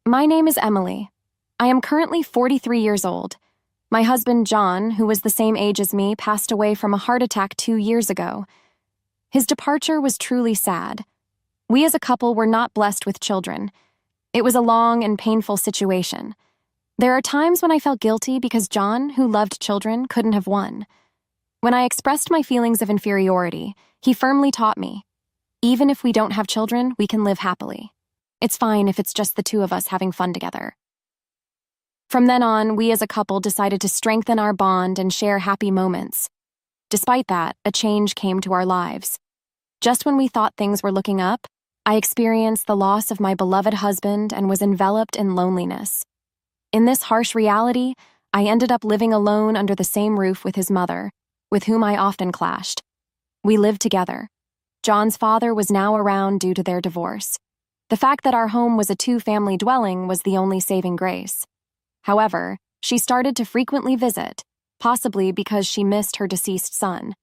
My name is Emily. I am currently 43 years old. My husband, John, who was the same age as me, passed away from a heart attack 2 years ago. His departure was truly sad. We as a couple were not blessed with children. It was a long and painful situation. There are times when I felt guilty because John, who loved children, couldn't have won. When I expressed my feelings of inferiority, he firmly taught me, even if we don't have children, we can live happily. It's fine if it's just the two of us having fun together. From then on, we as a couple decided to strengthen our bond and share happy moments. Despite that, a change came to our lives. Just when we thought things were looking up, I experienced the loss of my beloved husband and was enveloped in loneliness. In this harsh reality, I ended up living alone under the same roof with his mother, with whom I often clashed. We lived together. John's father was now around due to their divorce. The fact that our home was a two-family dwelling was the only saving grace. However, she started to frequently visit, possibly because she missed her deceased son.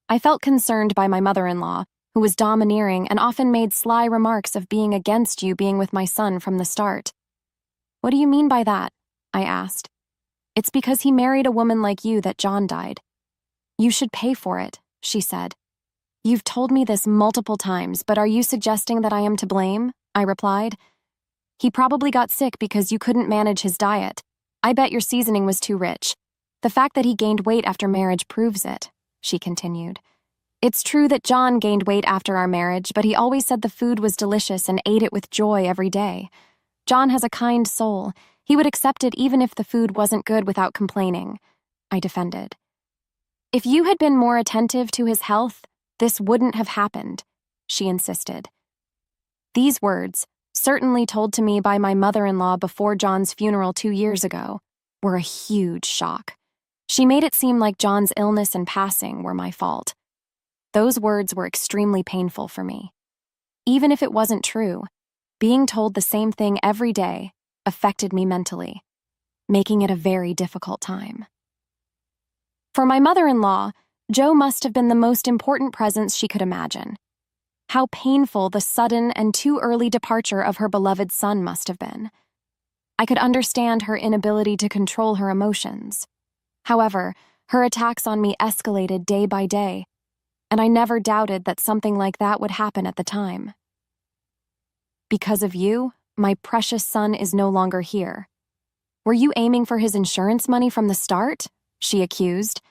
I felt concerned by my mother-in-law, who was domineering and often made sly remarks of being against you being with my son from the start. "What do you mean by that?" I asked. "It's because he married a woman like you that John died." "You should pay for it," she said. "You've told me this multiple times, but are you suggesting that I am to blame?" I replied. "He probably got sick because you couldn't manage his diet. I bet your seasoning was too rich. The fact that he gained weight after marriage proves it," she continued. "It's true that John gained weight after our marriage, but he always said the food was delicious and ate it with joy every day. John has a kind soul. He would accept it even if the food wasn't good without complaining," I defended. "If you had been more attentive to his health, this wouldn't have happened," she insisted. These words, certainly told to me by my mother-in-law before John's funeral 2 years ago, were a huge shock. She made it seem like John's illness and passing were my fault. Those words were extremely painful for me. Even if it wasn't true, being told the same thing every day affected me mentally, making it a very difficult time. For my mother-in-law, Joe must have been the most important presence she could imagine. How painful the sudden and too early departure of her beloved son must have been. I could understand her inability to control her emotions. However, her attacks on me escalated day by day, and I never doubted that something like that would happen at the time. "Because of you, my precious son is no longer here. Were you aiming for his insurance money from the start?" she accused.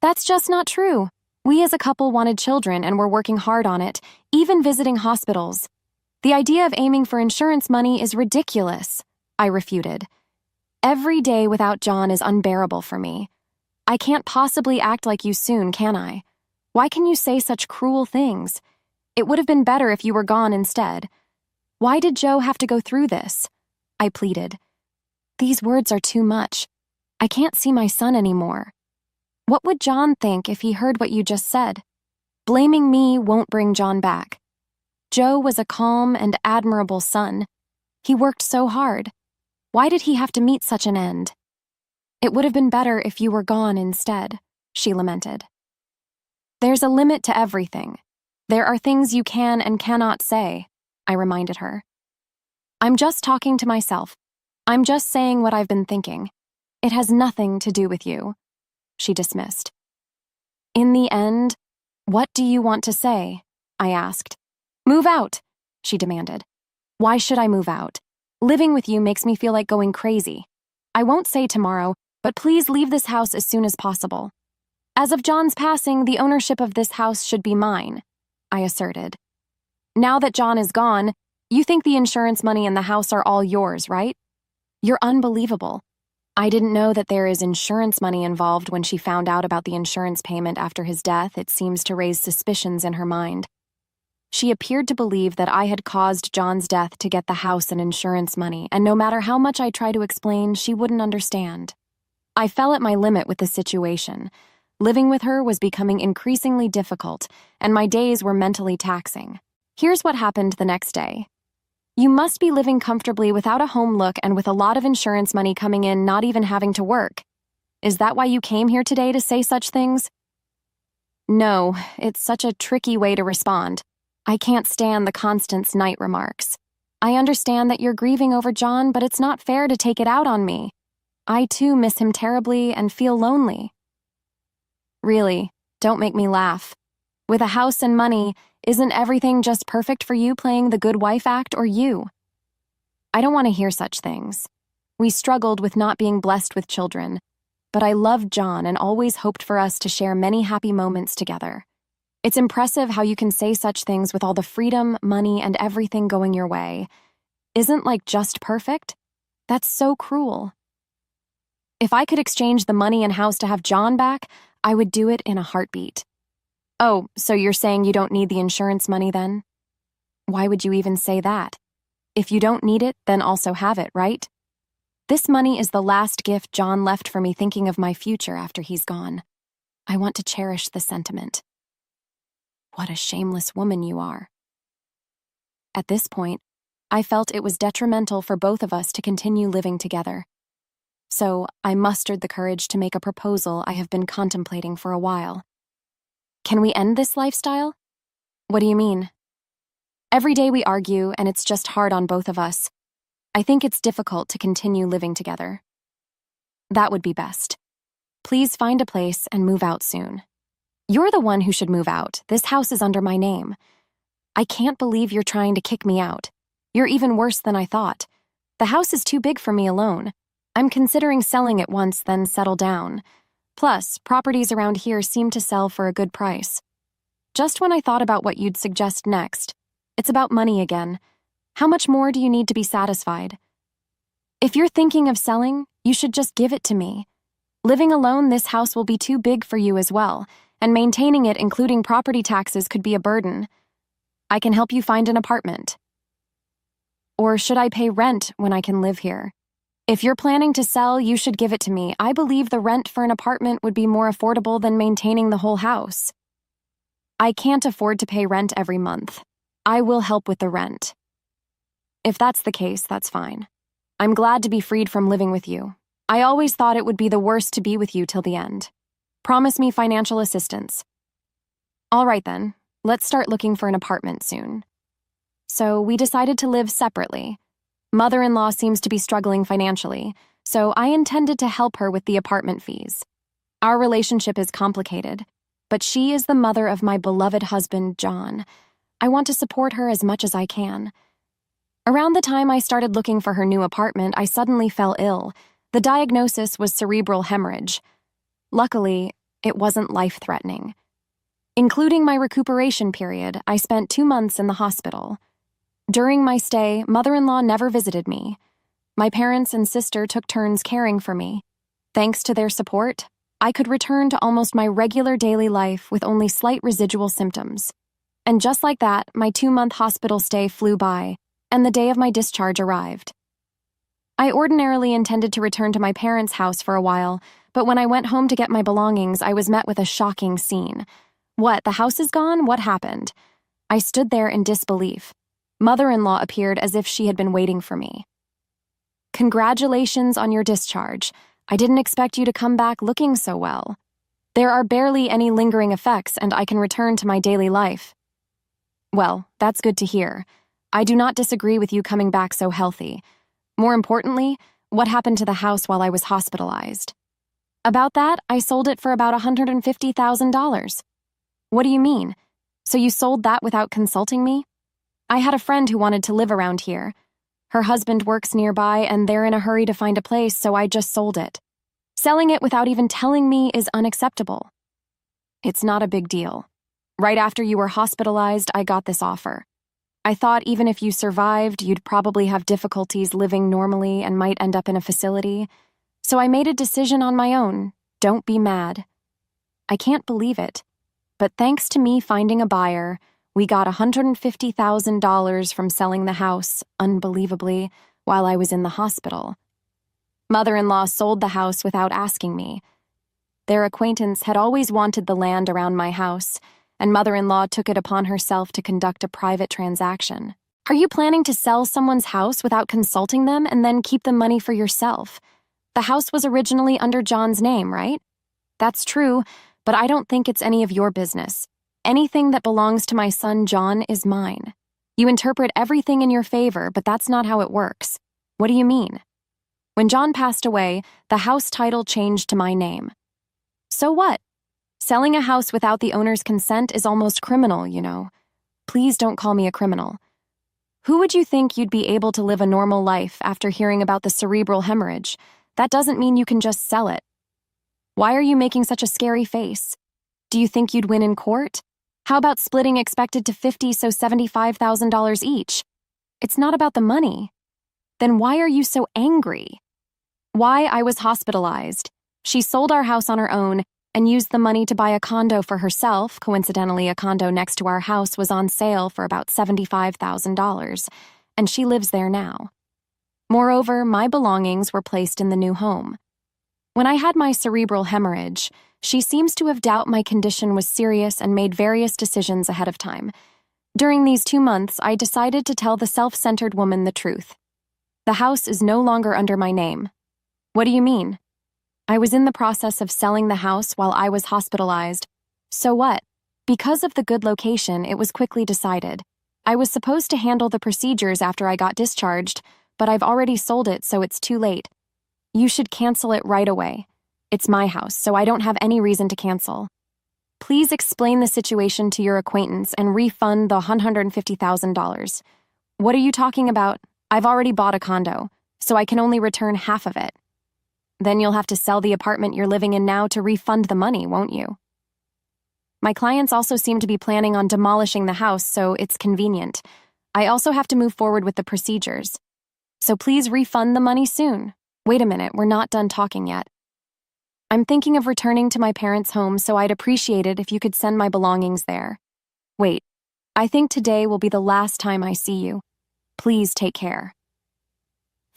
"That's just not true. We as a couple wanted children and were working hard on it, even visiting hospitals. The idea of aiming for insurance money is ridiculous," I refuted. "Every day without John is unbearable for me. I can't possibly act like you soon, can I? Why can you say such cruel things? It would have been better if you were gone instead. Why did Joe have to go through this?" I pleaded. "These words are too much. I can't see my son anymore. What would John think if he heard what you just said? Blaming me won't bring John back. Joe was a calm and admirable son. He worked so hard. Why did he have to meet such an end? It would have been better if you were gone instead," she lamented. "There's a limit to everything. There are things you can and cannot say," I reminded her. "I'm just talking to myself. I'm just saying what I've been thinking. It has nothing to do with you," she dismissed. "In the end, what do you want to say?" I asked. "Move out," she demanded. "Why should I move out? Living with you makes me feel like going crazy. I won't say tomorrow, but please leave this house as soon as possible. As of John's passing, the ownership of this house should be mine," I asserted. "Now that John is gone, you think the insurance money and the house are all yours, right? You're unbelievable. I didn't know that there is insurance money involved. When she found out about the insurance payment after his death, it seems to raise suspicions in her mind. She appeared to believe that I had caused John's death to get the house and insurance money, and no matter how much I tried to explain, she wouldn't understand. I fell at my limit with the situation. Living with her was becoming increasingly difficult, and my days were mentally taxing. Here's what happened the next day. "You must be living comfortably without a home look and with a lot of insurance money coming in, not even having to work. Is that why you came here today to say such things?" "No, it's such a tricky way to respond. I can't stand the constant snight remarks. I understand that you're grieving over John, but it's not fair to take it out on me. I too miss him terribly and feel lonely. Really, don't make me laugh. With a house and money, isn't everything just perfect for you playing the good wife act or you? I don't want to hear such things. We struggled with not being blessed with children, but I loved John and always hoped for us to share many happy moments together. It's impressive how you can say such things with all the freedom, money, and everything going your way. Isn't like just perfect? That's so cruel. If I could exchange the money and house to have John back, I would do it in a heartbeat. Oh, so you're saying you don't need the insurance money then? Why would you even say that? If you don't need it, then also have it, right? This money is the last gift John left for me thinking of my future after he's gone. I want to cherish the sentiment. What a shameless woman you are. At this point, I felt it was detrimental for both of us to continue living together. So I mustered the courage to make a proposal I have been contemplating for a while. Can we end this lifestyle? What do you mean? Every day we argue, and it's just hard on both of us. I think it's difficult to continue living together. That would be best. Please find a place and move out soon. You're the one who should move out. This house is under my name. I can't believe you're trying to kick me out. You're even worse than I thought. The house is too big for me alone. I'm considering selling it once, then settle down. Plus, properties around here seem to sell for a good price. Just when I thought about what you'd suggest next, it's about money again. How much more do you need to be satisfied? If you're thinking of selling, you should just give it to me. Living alone, this house will be too big for you as well, and maintaining it, including property taxes, could be a burden. I can help you find an apartment. Or should I pay rent when I can live here? If you're planning to sell, you should give it to me. I believe the rent for an apartment would be more affordable than maintaining the whole house. I can't afford to pay rent every month. I will help with the rent. If that's the case, that's fine. I'm glad to be freed from living with you. I always thought it would be the worst to be with you till the end. Promise me financial assistance. All right then, let's start looking for an apartment soon. So we decided to live separately. Mother-in-law seems to be struggling financially, so I intended to help her with the apartment fees. Our relationship is complicated, but she is the mother of my beloved husband, John. I want to support her as much as I can. Around the time I started looking for her new apartment, I suddenly fell ill. The diagnosis was cerebral hemorrhage. Luckily, it wasn't life-threatening. Including my recuperation period, I spent 2 months in the hospital. During my stay, mother-in-law never visited me. My parents and sister took turns caring for me. Thanks to their support, I could return to almost my regular daily life with only slight residual symptoms. And just like that, my 2-month hospital stay flew by, and the day of my discharge arrived. I ordinarily intended to return to my parents' house for a while, but when I went home to get my belongings, I was met with a shocking scene. What, the house is gone? What happened? I stood there in disbelief. Mother-in-law appeared as if she had been waiting for me. Congratulations on your discharge. I didn't expect you to come back looking so well. There are barely any lingering effects, and I can return to my daily life. Well, that's good to hear. I do not disagree with you coming back so healthy. More importantly, what happened to the house while I was hospitalized? About that, I sold it for about $150,000. What do you mean? So you sold that without consulting me? I had a friend who wanted to live around here. Her husband works nearby, and they're in a hurry to find a place, so I just sold it. Selling it without even telling me is unacceptable. It's not a big deal. Right after you were hospitalized, I got this offer. I thought even if you survived, you'd probably have difficulties living normally and might end up in a facility. So I made a decision on my own. Don't be mad. I can't believe it. But thanks to me finding a buyer, we got $150,000 from selling the house, unbelievably, while I was in the hospital. Mother-in-law sold the house without asking me. Their acquaintance had always wanted the land around my house, and mother-in-law took it upon herself to conduct a private transaction. Are you planning to sell someone's house without consulting them and then keep the money for yourself? The house was originally under John's name, right? That's true, but I don't think it's any of your business. Anything that belongs to my son John is mine. You interpret everything in your favor, but that's not how it works. What do you mean? When John passed away, the house title changed to my name. So what? Selling a house without the owner's consent is almost criminal, you know. Please don't call me a criminal. Who would you think you'd be able to live a normal life after hearing about the cerebral hemorrhage? That doesn't mean you can just sell it. Why are you making such a scary face? Do you think you'd win in court? How about splitting expected to $50,000 so $75,000 each? It's not about the money. Then why are you so angry? Why I was hospitalized. She sold our house on her own and used the money to buy a condo for herself. Coincidentally, a condo next to our house was on sale for about $75,000, and she lives there now. Moreover, my belongings were placed in the new home. When I had my cerebral hemorrhage, she seems to have doubted my condition was serious and made various decisions ahead of time. During these 2 months, I decided to tell the self-centered woman the truth. The house is no longer under my name. What do you mean? I was in the process of selling the house while I was hospitalized. So what? Because of the good location, it was quickly decided. I was supposed to handle the procedures after I got discharged, but I've already sold it, so it's too late. You should cancel it right away. It's my house, so I don't have any reason to cancel. Please explain the situation to your acquaintance and refund the $150,000. What are you talking about? I've already bought a condo, so I can only return half of it. Then you'll have to sell the apartment you're living in now to refund the money, won't you? My clients also seem to be planning on demolishing the house, so it's convenient. I also have to move forward with the procedures. So please refund the money soon. Wait a minute, we're not done talking yet. I'm thinking of returning to my parents' home, so I'd appreciate it if you could send my belongings there. Wait, I think today will be the last time I see you. Please take care.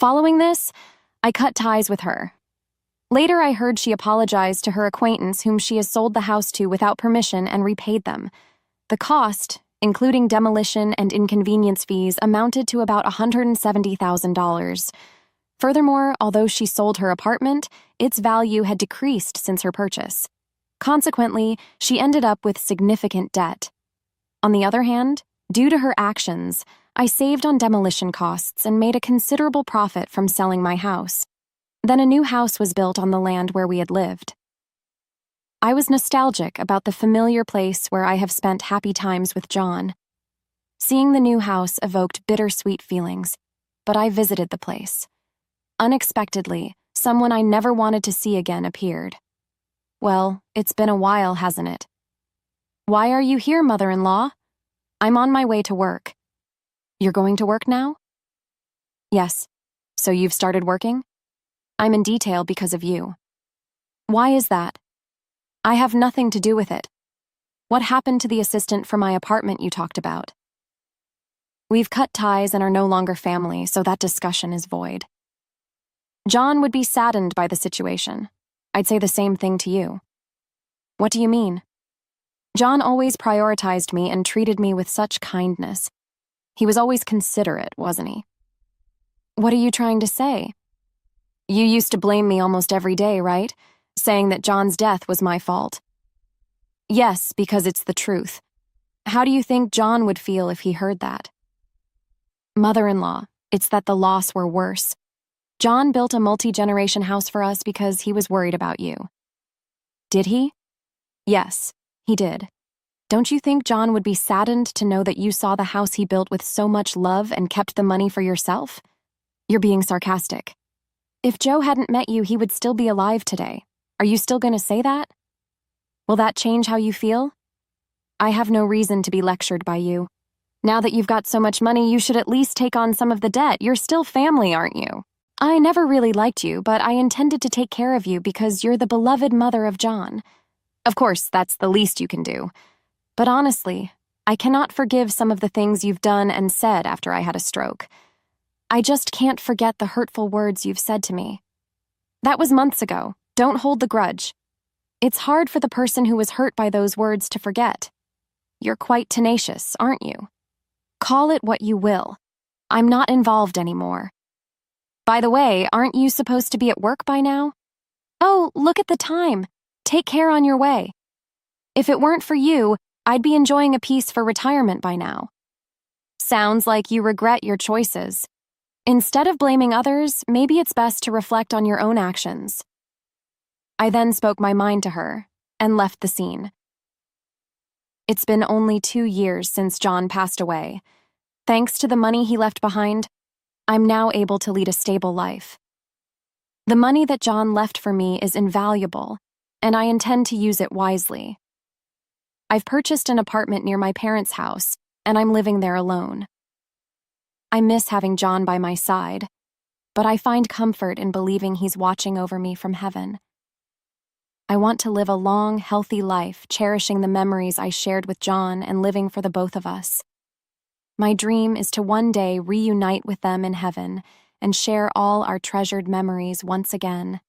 Following this, I cut ties with her. Later, I heard she apologized to her acquaintance whom she has sold the house to without permission and repaid them. The cost, including demolition and inconvenience fees, amounted to about $170,000. Furthermore, although she sold her apartment, its value had decreased since her purchase. Consequently, she ended up with significant debt. On the other hand, due to her actions, I saved on demolition costs and made a considerable profit from selling my house. Then a new house was built on the land where we had lived. I was nostalgic about the familiar place where I have spent happy times with John. Seeing the new house evoked bittersweet feelings, but I visited the place. Unexpectedly, someone I never wanted to see again appeared. Well, it's been a while, hasn't it? Why are you here, mother-in-law? I'm on my way to work. You're going to work now? Yes. So you've started working? I'm in detail because of you. Why is that? I have nothing to do with it. What happened to the assistant for my apartment you talked about? We've cut ties and are no longer family, so that discussion is void. John would be saddened by the situation. I'd say the same thing to you. What do you mean? John always prioritized me and treated me with such kindness. He was always considerate, wasn't he? What are you trying to say? You used to blame me almost every day, right? Saying that John's death was my fault. Yes, because it's the truth. How do you think John would feel if he heard that? Mother-in-law, it's that the loss were worse. John built a multi-generation house for us because he was worried about you. Did he? Yes, he did. Don't you think John would be saddened to know that you saw the house he built with so much love and kept the money for yourself? You're being sarcastic. If Joe hadn't met you, he would still be alive today. Are you still going to say that? Will that change how you feel? I have no reason to be lectured by you. Now that you've got so much money, you should at least take on some of the debt. You're still family, aren't you? I never really liked you, but I intended to take care of you because you're the beloved mother of John. Of course, that's the least you can do. But honestly, I cannot forgive some of the things you've done and said after I had a stroke. I just can't forget the hurtful words you've said to me. That was months ago. Don't hold the grudge. It's hard for the person who was hurt by those words to forget. You're quite tenacious, aren't you? Call it what you will. I'm not involved anymore. By the way, aren't you supposed to be at work by now? Oh, look at the time. Take care on your way. If it weren't for you, I'd be enjoying a piece for retirement by now. Sounds like you regret your choices. Instead of blaming others, maybe it's best to reflect on your own actions. I then spoke my mind to her and left the scene. It's been only 2 years since John passed away. Thanks to the money he left behind, I'm now able to lead a stable life. The money that John left for me is invaluable, and I intend to use it wisely. I've purchased an apartment near my parents' house, and I'm living there alone. I miss having John by my side, but I find comfort in believing he's watching over me from heaven. I want to live a long, healthy life, cherishing the memories I shared with John and living for the both of us. My dream is to one day reunite with them in heaven and share all our treasured memories once again.